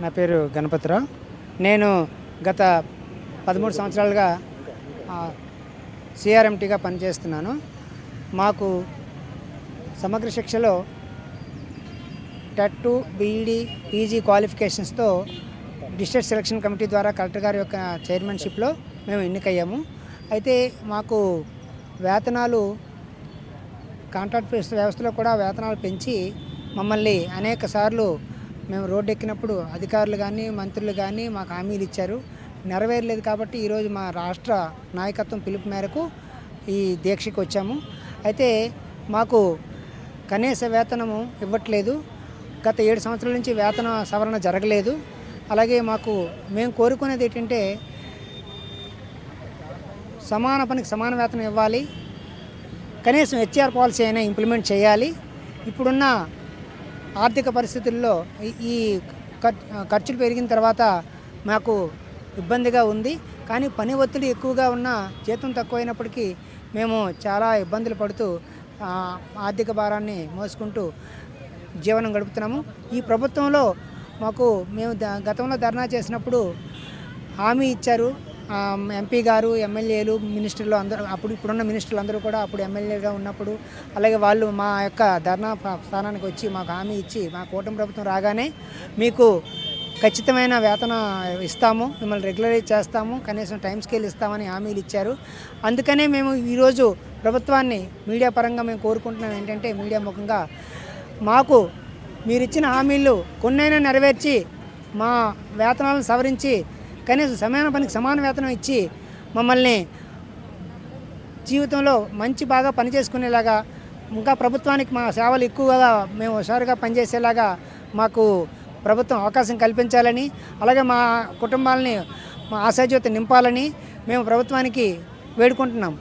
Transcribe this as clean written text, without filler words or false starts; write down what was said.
నా పేరు గణపతిరావు. నేను గత 13 సంవత్సరాలుగా సిఆర్ఎంటీగా పనిచేస్తున్నాను. మాకు సమగ్ర శిక్షలో టెట్ 2 బీఈడి పీజీ క్వాలిఫికేషన్స్తో డిస్ట్రిక్ట్ సెలక్షన్ కమిటీ ద్వారా కలెక్టర్ గారి యొక్క చైర్మన్షిప్లో మేము ఎన్నికయ్యాము. అయితే మాకు వేతనాలు కాంట్రాక్ట్ వ్యవస్థలో కూడా వేతనాలు పెంచి మమ్మల్ని అనేక సార్లు మేము రోడ్డు ఎక్కినప్పుడు అధికారులు కానీ మంత్రులు కానీ మాకు హామీలు ఇచ్చారు, నెరవేరలేదు. కాబట్టి ఈరోజు మా రాష్ట్ర నాయకత్వం పిలుపు మేరకు ఈ దీక్షకు వచ్చాము. అయితే మాకు కనీస వేతనము ఇవ్వట్లేదు. గత 7 సంవత్సరాల నుంచి వేతన సవరణ జరగలేదు. అలాగే మేము కోరుకునేది ఏంటంటే సమాన పనికి సమాన వేతనం ఇవ్వాలి. కనీసం హెచ్ఆర్ పాలసీ అయినా ఇంప్లిమెంట్ చేయాలి. ఇప్పుడున్న ఆర్థిక పరిస్థితుల్లో ఈ ఖర్చులు పెరిగిన తర్వాత మాకు ఇబ్బందిగా ఉంది. కానీ పని ఒత్తిడి ఎక్కువగా ఉన్న, జీతం తక్కువైనప్పటికీ మేము చాలా ఇబ్బందులు పడుతూ ఆర్థిక భారాన్ని మోసుకుంటూ జీవనం గడుపుతున్నాము. ఈ ప్రభుత్వంలో మేము గతంలో ధర్నా చేసినప్పుడు హామీ ఇచ్చారు. ఎంపీ గారు, ఎమ్మెల్యేలు, మినిస్టర్లు అందరూ, ఇప్పుడున్న మినిస్టర్లు అందరూ కూడా అప్పుడు ఎమ్మెల్యేగా ఉన్నప్పుడు, అలాగే వాళ్ళు మా యొక్క ధర్నా స్థానానికి వచ్చి మాకు హామీ ఇచ్చి, మా కూటమి ప్రభుత్వం రాగానే మీకు ఖచ్చితమైన వేతన ఇస్తాము, మిమ్మల్ని రెగ్యులరైజ్ చేస్తాము, కనీసం టైం స్కేల్ ఇస్తామని హామీలు ఇచ్చారు. అందుకనే మేము ఈరోజు ప్రభుత్వాన్ని మీడియా పరంగా మేము కోరుకుంటున్నాం ఏంటంటే, మీడియా ముఖంగా మాకు మీరు ఇచ్చిన హామీలు కొన్నైనా నెరవేర్చి మా వేతనాలను సవరించి కనీసం సమాన పనికి సమాన వేతనం ఇచ్చి మమ్మల్ని జీవితంలో బాగా పనిచేసుకునేలాగా, ఇంకా ప్రభుత్వానికి మా సేవలు ఎక్కువగా మేము హుషారుగా పనిచేసేలాగా మాకు ప్రభుత్వం అవకాశం కల్పించాలని, అలాగే మా కుటుంబాలని మా ఆశాజ్యోతి నింపాలని మేము ప్రభుత్వానికి వేడుకుంటున్నాం.